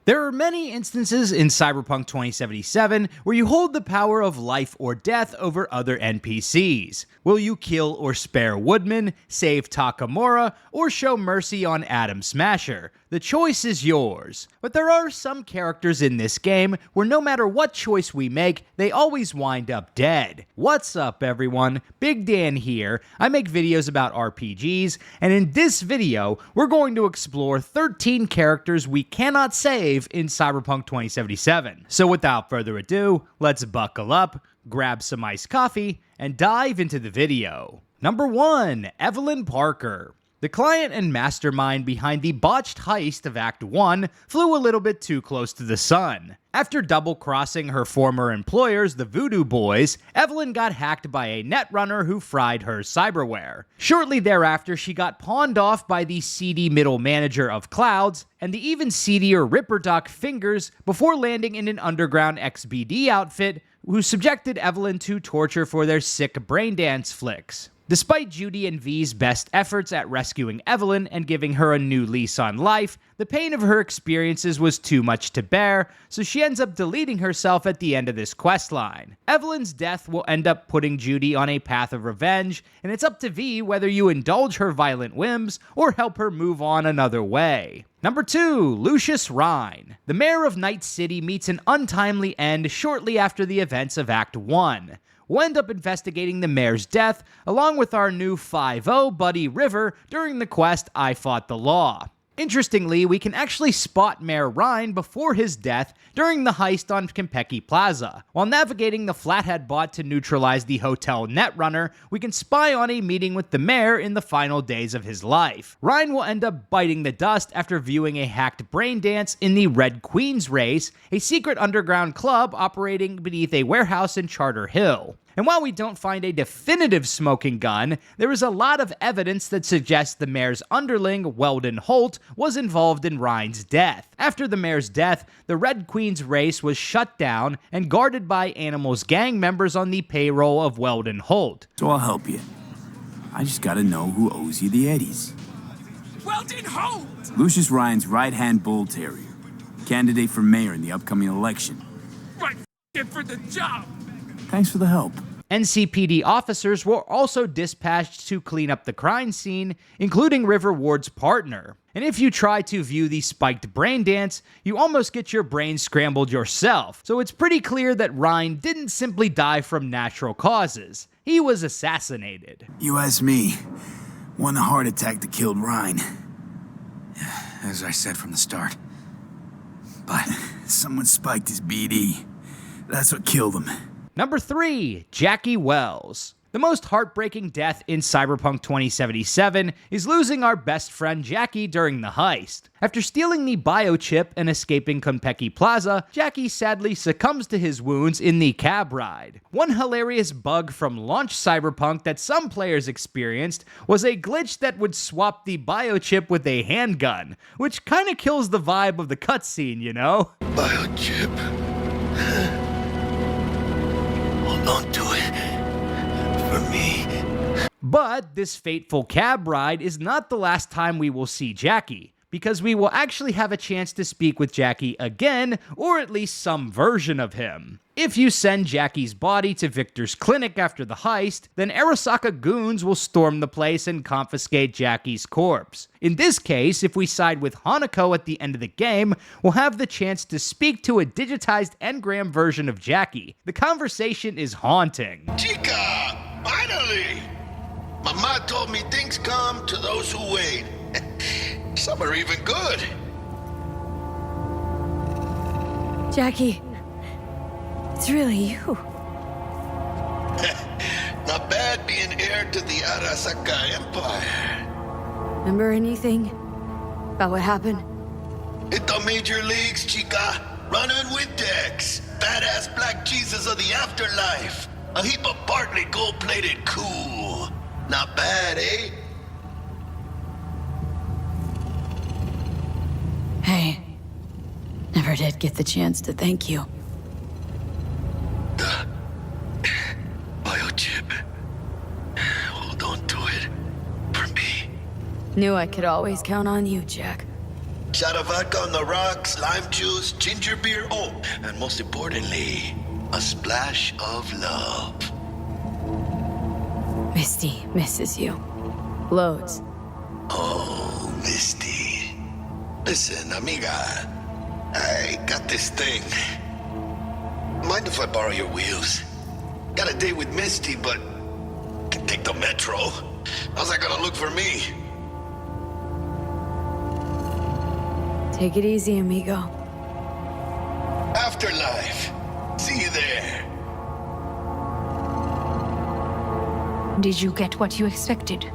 There are many instances in Cyberpunk 2077 where you hold the power of life or death over other NPCs. Will you kill or spare Woodman, save Takemura, or show mercy on Atom Smasher? The choice is yours. But there are some characters in this game where no matter what choice we make, they always wind up dead. What's up everyone? Big Dan here. I make videos about RPGs, and in this video, we're going to explore 13 characters we cannot save in Cyberpunk 2077. So without further ado, let's buckle up, grab some iced coffee, and dive into the video. Number 1. Evelyn Parker. The client and mastermind behind the botched heist of Act 1 flew a little bit too close to the sun. After double-crossing her former employers, the Voodoo Boys, Evelyn got hacked by a netrunner who fried her cyberware. Shortly thereafter, she got pawned off by the seedy middle manager of Clouds, and the even seedier Ripperdoc Fingers before landing in an underground XBD outfit who subjected Evelyn to torture for their sick braindance flicks. Despite Judy and V's best efforts at rescuing Evelyn and giving her a new lease on life, the pain of her experiences was too much to bear, so she ends up deleting herself at the end of this questline. Evelyn's death will end up putting Judy on a path of revenge, and it's up to V whether you indulge her violent whims or help her move on another way. Number 2. Lucius Rhyne. The mayor of Night City meets an untimely end shortly after the events of Act 1. We'll end up investigating the mayor's death, along with our new 5-0 buddy River during the quest I Fought the Law. Interestingly, we can actually spot Mayor Rhyne before his death during the heist on Konpeki Plaza. While navigating the Flathead bot to neutralize the hotel netrunner, we can spy on a meeting with the mayor in the final days of his life. Rhyne will end up biting the dust after viewing a hacked braindance in the Red Queen's race, a secret underground club operating beneath a warehouse in Charter Hill. And while we don't find a definitive smoking gun, there is a lot of evidence that suggests the mayor's underling, Weldon Holt, was involved in Rhyne's death. After the mayor's death, the Red Queen's race was shut down and guarded by Animal's gang members on the payroll of Weldon Holt. So I'll help you. I just gotta know who owes you the eddies. Weldon Holt! Lucius Rhyne's right-hand bull terrier. Candidate for mayor in the upcoming election. Right for the job! Thanks for the help. NCPD officers were also dispatched to clean up the crime scene, including River Ward's partner. And if you try to view the spiked braindance, you almost get your brain scrambled yourself. So it's pretty clear that Rhyne didn't simply die from natural causes. He was assassinated. You ask me, won the heart attack that killed Rhyne. As I said from the start. But someone spiked his BD. That's what killed him. Number 3. Jackie Wells. The most heartbreaking death in Cyberpunk 2077 is losing our best friend Jackie during the heist. After stealing the biochip and escaping Konpeki Plaza, Jackie sadly succumbs to his wounds in the cab ride. One hilarious bug from launch Cyberpunk that some players experienced was a glitch that would swap the biochip with a handgun, which kinda kills the vibe of the cutscene, you know? Biochip. Don't do it for me. But this fateful cab ride is not the last time we will see Jackie, because we will actually have a chance to speak with Jackie again, or at least some version of him. If you send Jackie's body to Victor's clinic after the heist, then Arasaka goons will storm the place and confiscate Jackie's corpse. In this case, if we side with Hanako at the end of the game, we'll have the chance to speak to a digitized engram version of Jackie. The conversation is haunting. Chica, finally! Mama told me things come to those who wait. Some are even good. Jackie, it's really you. Not bad being heir to the Arasaka Empire. Remember anything about what happened? Hit the major leagues, chica. Running with Dex. Badass black Jesus of the afterlife. A heap of Bartley gold-plated cool. Not bad, eh? Hey, never did get the chance to thank you. The biochip. Hold on to it. For me. Knew I could always count on you, Jack. Shot of vodka on the rocks, lime juice, ginger beer, oh, and most importantly, a splash of love. Misty misses you. Loads. Oh, Misty. Listen, amiga, I got this thing. Mind if I borrow your wheels? Got a date with Misty, but can take the metro. How's that gonna look for me? Take it easy, amigo. Afterlife. See you there. Did you get what you expected?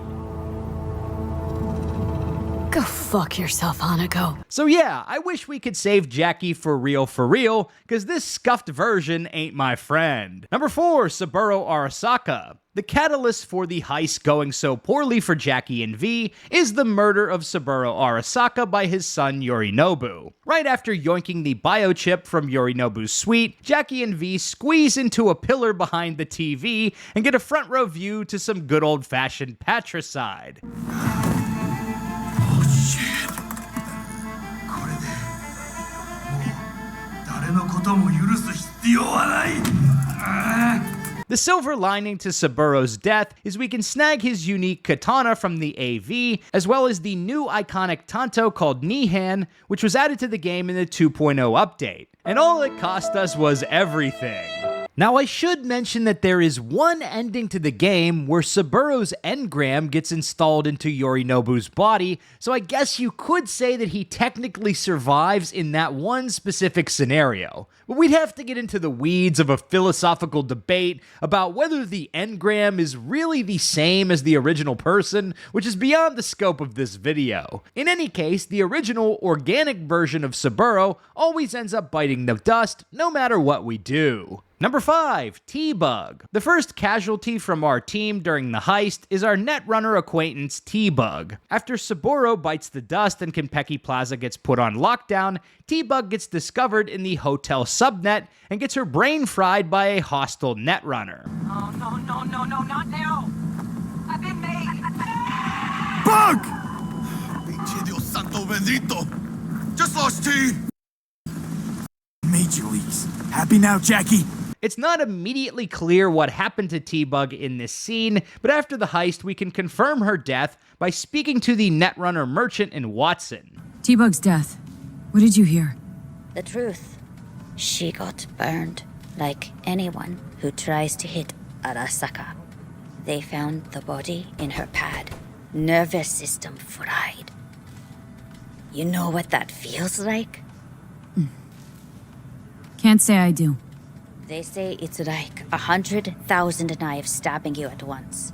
Go fuck yourself, Hanako. So yeah, I wish we could save Jackie for real, cause this scuffed version ain't my friend. Number 4, Saburo Arasaka. The catalyst for the heist going so poorly for Jackie and V is the murder of Saburo Arasaka by his son Yorinobu. Right after yoinking the biochip from Yorinobu's suite, Jackie and V squeeze into a pillar behind the TV and get a front row view to some good old-fashioned patricide. The silver lining to Saburo's death is we can snag his unique katana from the AV, as well as the new iconic tanto called Nihan, which was added to the game in the 2.0 update. And all it cost us was everything. Now, I should mention that there is one ending to the game where Saburo's engram gets installed into Yorinobu's body, so I guess you could say that he technically survives in that one specific scenario. But we'd have to get into the weeds of a philosophical debate about whether the engram is really the same as the original person, which is beyond the scope of this video. In any case, the original organic version of Saburo always ends up biting the dust, no matter what we do. Number 5, T-Bug. The first casualty from our team during the heist is our netrunner acquaintance T-Bug. After Saburo bites the dust and Konpeki Plaza gets put on lockdown, T-Bug gets discovered in the hotel subnet and gets her brain fried by a hostile netrunner. Oh, no, not now. I've been made. Bug! Pinche Dios santo bendito. Just lost T. Major leagues. Happy now, Jackie? It's not immediately clear what happened to T-Bug in this scene, but after the heist, we can confirm her death by speaking to the netrunner merchant in Watson. T-Bug's death. What did you hear? The truth. She got burned, like anyone who tries to hit Arasaka. They found the body in her pad. Nervous system fried. You know what that feels like? Can't say I do. They say it's like 100,000 knives stabbing you at once.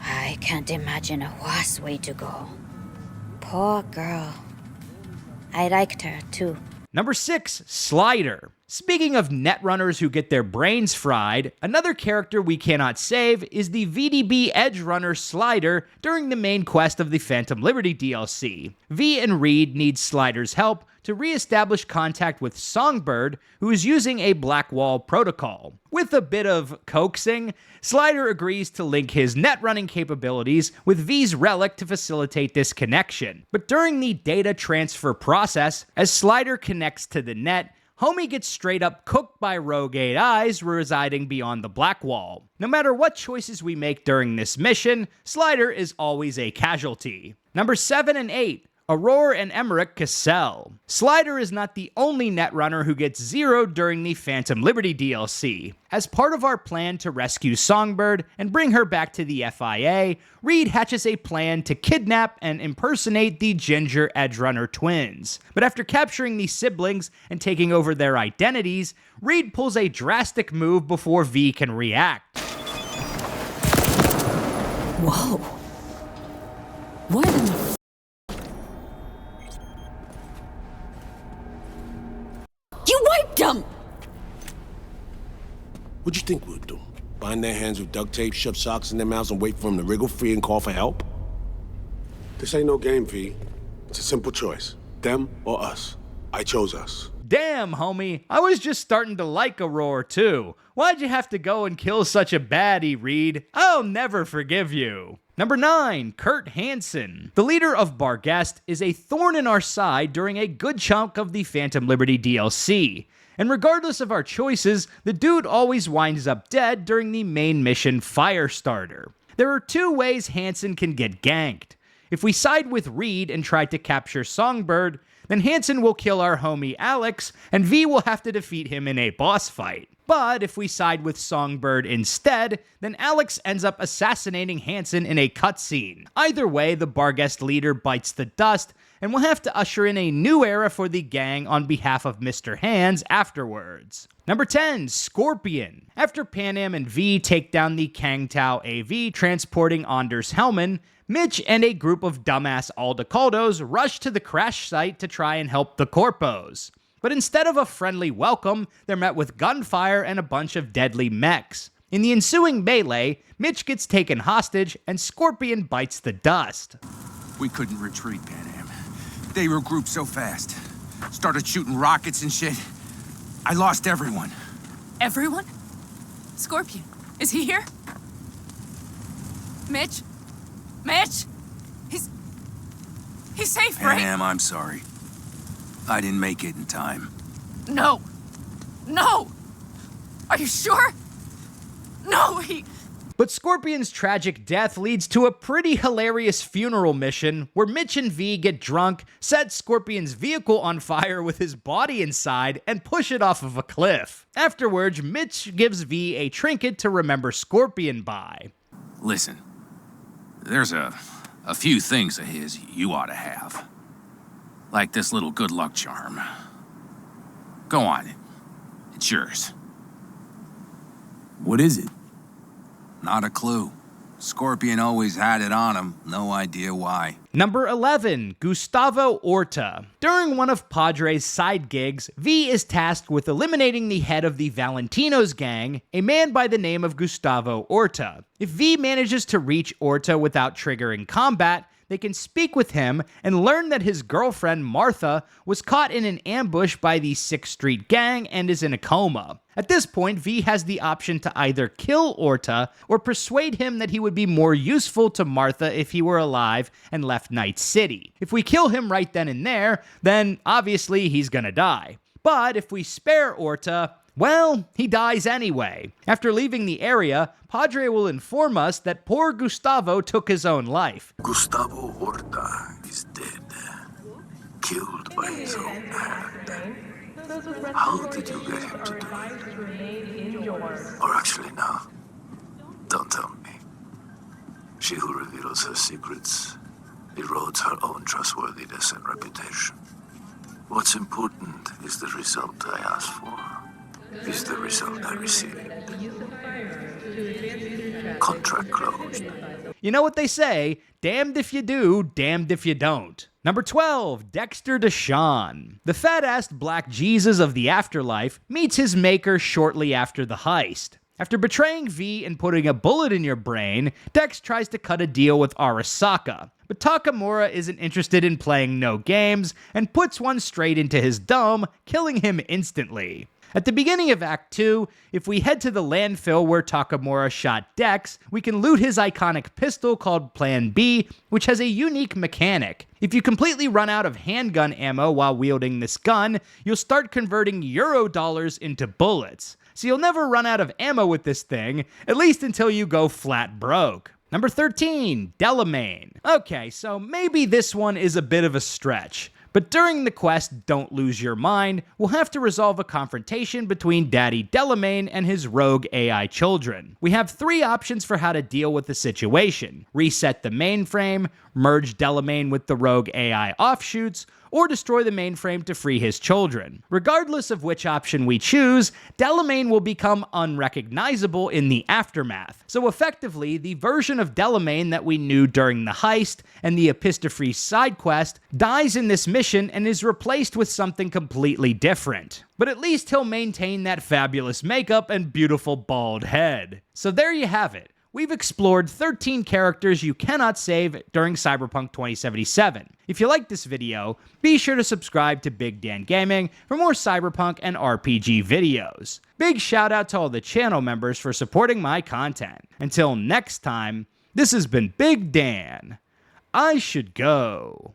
I can't imagine a worse way to go. Poor girl. I liked her, too. Number 6, Slider. Speaking of netrunners who get their brains fried, another character we cannot save is the VDB Edge Runner Slider during the main quest of the Phantom Liberty DLC. V and Reed need Slider's help to re-establish contact with Songbird, who is using a Blackwall protocol. With a bit of coaxing, Slider agrees to link his net-running capabilities with V's relic to facilitate this connection. But during the data transfer process, as Slider connects to the net, Homie gets straight up cooked by Rogue 8 Eyes residing beyond the Blackwall. No matter what choices we make during this mission, Slider is always a casualty. Number 7 and 8. Aurore and Aymeric Cassel. Slider is not the only netrunner who gets zeroed during the Phantom Liberty DLC. As part of our plan to rescue Songbird and bring her back to the FIA, Reed hatches a plan to kidnap and impersonate the Ginger Edgerunner twins. But after capturing these siblings and taking over their identities, Reed pulls a drastic move before V can react. Whoa. What in the You wiped them! What'd you think we'd do? Bind their hands with duct tape, shove socks in their mouths, and wait for them to wriggle free and call for help? This ain't no game, V. It's a simple choice. Them or us. I chose us. Damn, homie. I was just starting to like Aurore, too. Why'd you have to go and kill such a baddie, Reed? I'll never forgive you. Number 9, Kurt Hansen. The leader of Barghest is a thorn in our side during a good chunk of the Phantom Liberty DLC. And regardless of our choices, the dude always winds up dead during the main mission Firestarter. There are 2 ways Hansen can get ganked. If we side with Reed and try to capture Songbird, then Hansen will kill our homie Alex, and V will have to defeat him in a boss fight. But if we side with Songbird instead, then Alex ends up assassinating Hansen in a cutscene. Either way, the Barghest leader bites the dust, and we'll have to usher in a new era for the gang on behalf of Mr. Hands afterwards. Number 10, Scorpion. After Panam and V take down the Kang Tao AV transporting Anders Hellman, Mitch and a group of dumbass Aldecaldos rush to the crash site to try and help the Corpos. But instead of a friendly welcome, they're met with gunfire and a bunch of deadly mechs. In the ensuing melee, Mitch gets taken hostage and Scorpion bites the dust. We couldn't retreat, Panam. They regrouped so fast. Started shooting rockets and shit. I lost everyone. Everyone? Scorpion, is he here? Mitch? Mitch? He's safe, right? Panam, I'm sorry. I didn't make it in time. No. No! Are you sure? No, But Scorpion's tragic death leads to a pretty hilarious funeral mission where Mitch and V get drunk, set Scorpion's vehicle on fire with his body inside, and push it off of a cliff. Afterwards, Mitch gives V a trinket to remember Scorpion by. Listen, there's a few things of his you ought to have. Like this little good luck charm. Go on, it's yours. What is it? Not a clue. Scorpion always had it on him, no idea why. Number 11, Gustavo Orta. During one of Padre's side gigs, V is tasked with eliminating the head of the Valentinos gang, a man by the name of Gustavo Orta. If V manages to reach Orta without triggering combat, they can speak with him and learn that his girlfriend, Martha, was caught in an ambush by the 6th Street gang and is in a coma. At this point, V has the option to either kill Orta or persuade him that he would be more useful to Martha if he were alive and left Night City. If we kill him right then and there, then obviously he's gonna die. But if we spare Orta, well, he dies anyway. After leaving the area, Padre will inform us that poor Gustavo took his own life. Gustavo Orta is dead, killed by his own hand. How did you get him to do it? Or actually, no. Don't tell me. She who reveals her secrets erodes her own trustworthiness and reputation. What's important is the result I asked for. Is the result I received. Contract closed. You know what they say, damned if you do, damned if you don't. Number 12, Dexter Deshawn. The fat-assed black Jesus of the afterlife meets his maker shortly after the heist. After betraying V and putting a bullet in your brain, Dex tries to cut a deal with Arasaka. But Takemura isn't interested in playing no games and puts one straight into his dome, killing him instantly. At the beginning of Act 2, if we head to the landfill where Takemura shot Dex, we can loot his iconic pistol called Plan B, which has a unique mechanic. If you completely run out of handgun ammo while wielding this gun, you'll start converting Euro dollars into bullets. So you'll never run out of ammo with this thing, at least until you go flat broke. Number 13, Delamain. Okay, so maybe this one is a bit of a stretch. But during the quest, Don't Lose Your Mind, we'll have to resolve a confrontation between Daddy Delamain and his rogue AI children. We have 3 options for how to deal with the situation: reset the mainframe, merge Delamain with the rogue AI offshoots, or destroy the mainframe to free his children. Regardless of which option we choose, Delamain will become unrecognizable in the aftermath. So effectively, the version of Delamain that we knew during the heist and the Epistophree side quest dies in this mission and is replaced with something completely different. But at least he'll maintain that fabulous makeup and beautiful bald head. So there you have it. We've explored 13 characters you cannot save during Cyberpunk 2077. If you like this video, be sure to subscribe to Big Dan Gaming for more Cyberpunk and RPG videos. Big shout out to all the channel members for supporting my content. Until next time, this This has been Big Dan. I should go.